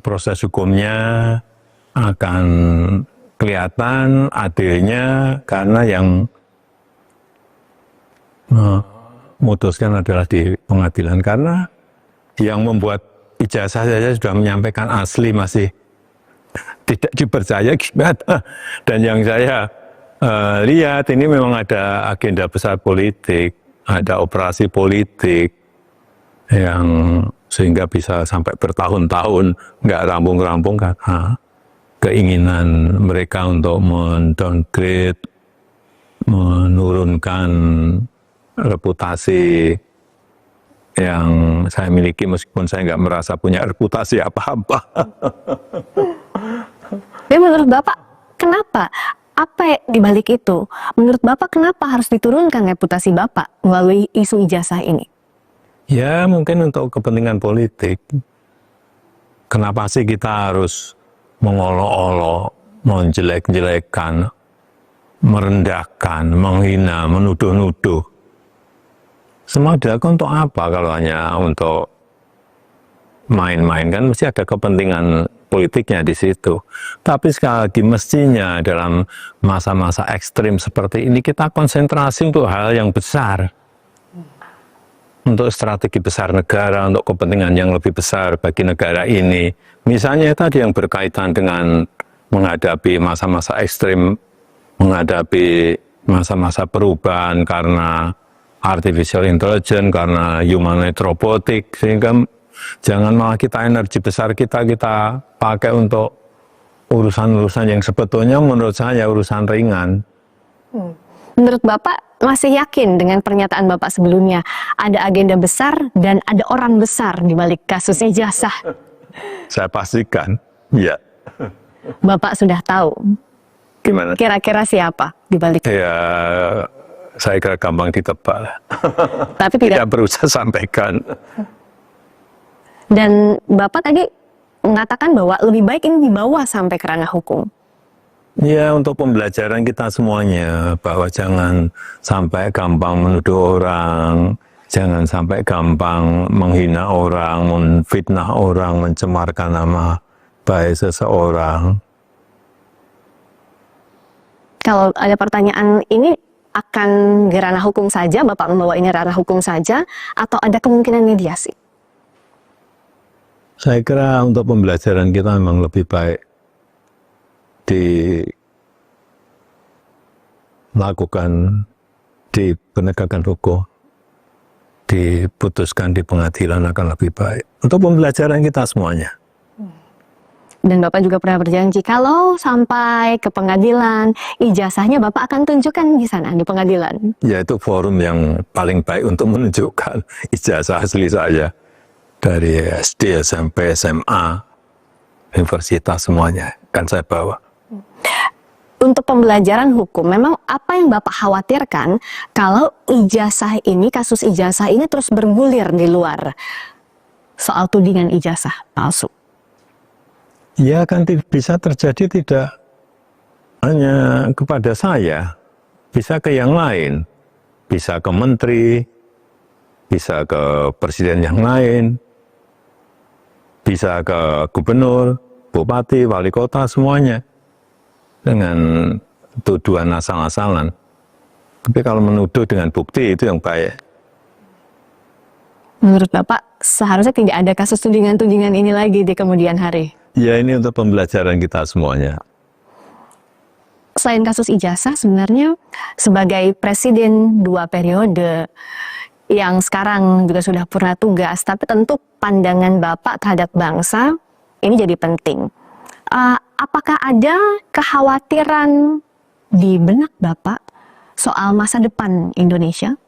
proses hukumnya, akan kelihatan adilnya, karena yang memutuskan adalah di pengadilan. Karena yang membuat ijazah saja sudah menyampaikan asli masih tidak dipercaya, gimana? Dan yang saya lihat ini memang ada agenda besar politik, ada operasi politik yang sehingga bisa sampai bertahun-tahun nggak rampung-rampung karena keinginan mereka untuk mendowngrade, menurunkan reputasi yang saya miliki, meskipun saya nggak merasa punya reputasi apa-apa. Dan menurut Bapak, kenapa? Apa dibalik itu? Menurut Bapak, kenapa harus diturunkan reputasi Bapak melalui isu ijazah ini? Ya, mungkin untuk kepentingan politik. Kenapa sih kita harus mengolok-olok, menjelek-jelekkan, merendahkan, menghina, menuduh-nuduh? Semua dilakukan untuk apa kalau hanya untuk main-main? Kan mesti ada kepentingan politiknya di situ. Tapi sekali lagi, mestinya dalam masa-masa ekstrim seperti ini kita konsentrasi untuk hal yang besar. Untuk strategi besar negara, untuk kepentingan yang lebih besar bagi negara ini. Misalnya tadi yang berkaitan dengan menghadapi masa-masa ekstrim, menghadapi masa-masa perubahan karena artificial intelligence, karena humanoid robotic, sehingga jangan malah kita energi besar kita pakai untuk urusan-urusan yang sebetulnya menurut saya urusan ringan. Menurut Bapak, masih yakin dengan pernyataan Bapak sebelumnya ada agenda besar dan ada orang besar di balik kasus ijazah? Saya pastikan, ya. Bapak sudah tahu. Gimana? Kira-kira siapa di balik? Ya, saya kira gampang ditebak. Tapi tidak perlu saya sampaikan. Dan Bapak tadi mengatakan bahwa lebih baik ini dibawa sampai ke ranah hukum. Ya, untuk pembelajaran kita semuanya, bahwa jangan sampai gampang menuduh orang, jangan sampai gampang menghina orang, menfitnah orang, mencemarkan nama baik seseorang. Kalau ada pertanyaan ini akan ke ranah hukum saja, Bapak membawa ini ranah hukum saja, atau ada kemungkinan mediasi? Saya kira untuk pembelajaran kita memang lebih baik dilakukan di penegakan hukum, diputuskan di pengadilan akan lebih baik. Untuk pembelajaran kita semuanya. Dan Bapak juga pernah berjanji kalau sampai ke pengadilan, ijazahnya Bapak akan tunjukkan di sana, di pengadilan. Ya, itu forum yang paling baik untuk menunjukkan ijazah asli saya. Dari SD, SMP, SMA, universitas semuanya kan saya bawa. Untuk pembelajaran hukum, memang apa yang Bapak khawatirkan kalau ijazah ini, kasus ijazah ini terus bergulir di luar soal tudingan ijazah palsu? Ya, kan bisa terjadi tidak hanya kepada saya, bisa ke yang lain. bisa ke menteri, bisa ke presiden yang lain, bisa ke gubernur, bupati, wali kota, semuanya. Dengan tuduhan asal-asalan. Tapi kalau menuduh dengan bukti itu yang baik. Menurut Bapak, seharusnya tidak ada kasus tudingan-tudingan ini lagi di kemudian hari? Ya, ini untuk pembelajaran kita semuanya. Selain kasus ijazah, sebenarnya sebagai presiden 2 periode yang sekarang juga sudah purna tugas, tapi tentu pandangan Bapak terhadap bangsa ini jadi penting. Apakah ada kekhawatiran di benak Bapak soal masa depan Indonesia?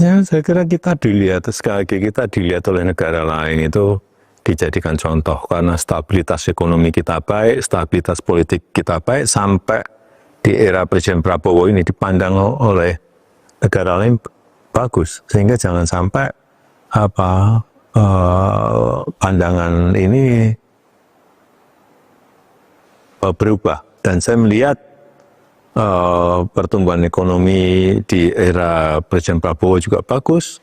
Ya, saya kira kita dilihat, sekali lagi kita dilihat oleh negara lain itu dijadikan contoh karena stabilitas ekonomi kita baik, stabilitas politik kita baik, sampai di era Presiden Prabowo ini dipandang oleh negara lain bagus, sehingga jangan sampai pandangan ini berubah. Dan saya melihat pertumbuhan ekonomi di era Presiden Prabowo juga bagus,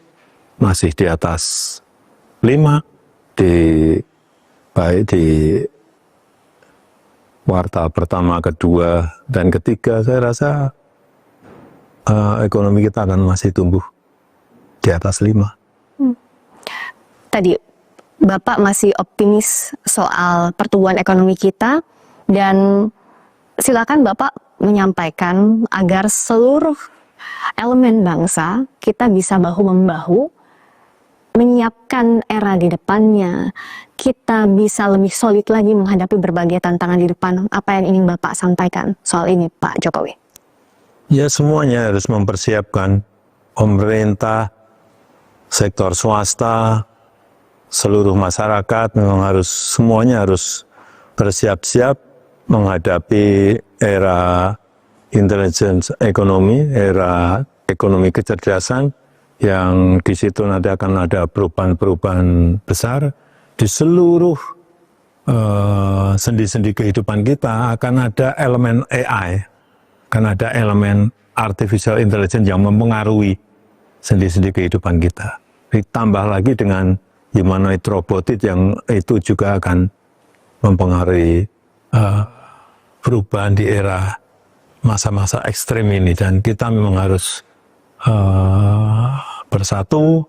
masih di atas 5, baik di kuartal pertama, kedua, dan ketiga. Saya rasa ekonomi kita akan masih tumbuh di atas 5. Tadi Bapak masih optimis soal pertumbuhan ekonomi kita, dan silakan Bapak menyampaikan agar seluruh elemen bangsa kita bisa bahu-membahu menyiapkan era di depannya, kita bisa lebih solid lagi menghadapi berbagai tantangan di depan. Apa yang ingin Bapak sampaikan soal ini, Pak Jokowi? Ya, semuanya harus mempersiapkan. Pemerintah, sektor swasta, seluruh masyarakat memang semuanya harus bersiap-siap menghadapi era intelligence ekonomi, era ekonomi kecerdasan, yang di situ nanti akan ada perubahan-perubahan besar di seluruh sendi-sendi kehidupan kita. Akan ada elemen AI, akan ada elemen artificial intelligence yang mempengaruhi sendi-sendi kehidupan kita. Ditambah lagi dengan humanoid robotik yang itu juga akan mempengaruhi perubahan di era masa-masa ekstrem ini, dan kita memang harus bersatu,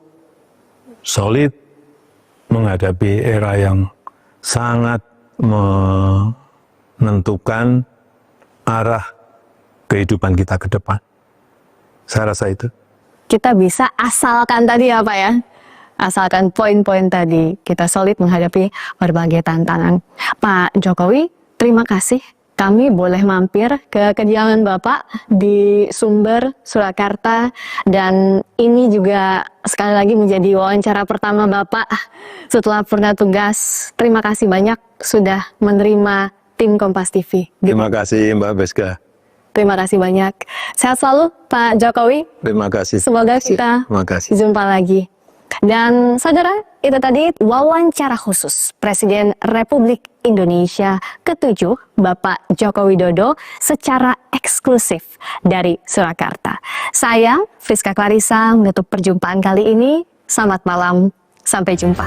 solid, menghadapi era yang sangat menentukan arah kehidupan kita ke depan. Saya rasa itu. Kita bisa asalkan tadi apa ya? Asalkan poin-poin tadi, kita solid menghadapi berbagai tantangan. Pak Jokowi, terima kasih. Kami boleh mampir ke kediaman Bapak di Sumber, Surakarta, dan ini juga sekali lagi menjadi wawancara pertama Bapak setelah purna tugas. Terima kasih banyak sudah menerima tim Kompas TV. Terima kasih Mbak Beska. Terima kasih banyak. Sehat selalu Pak Jokowi. Terima kasih. Semoga kita jumpa lagi. Dan saudara, itu tadi wawancara khusus Presiden Republik Indonesia ke-7 Bapak Joko Widodo secara eksklusif dari Surakarta. Saya, Friska Clarissa, menutup perjumpaan kali ini. Selamat malam, sampai jumpa.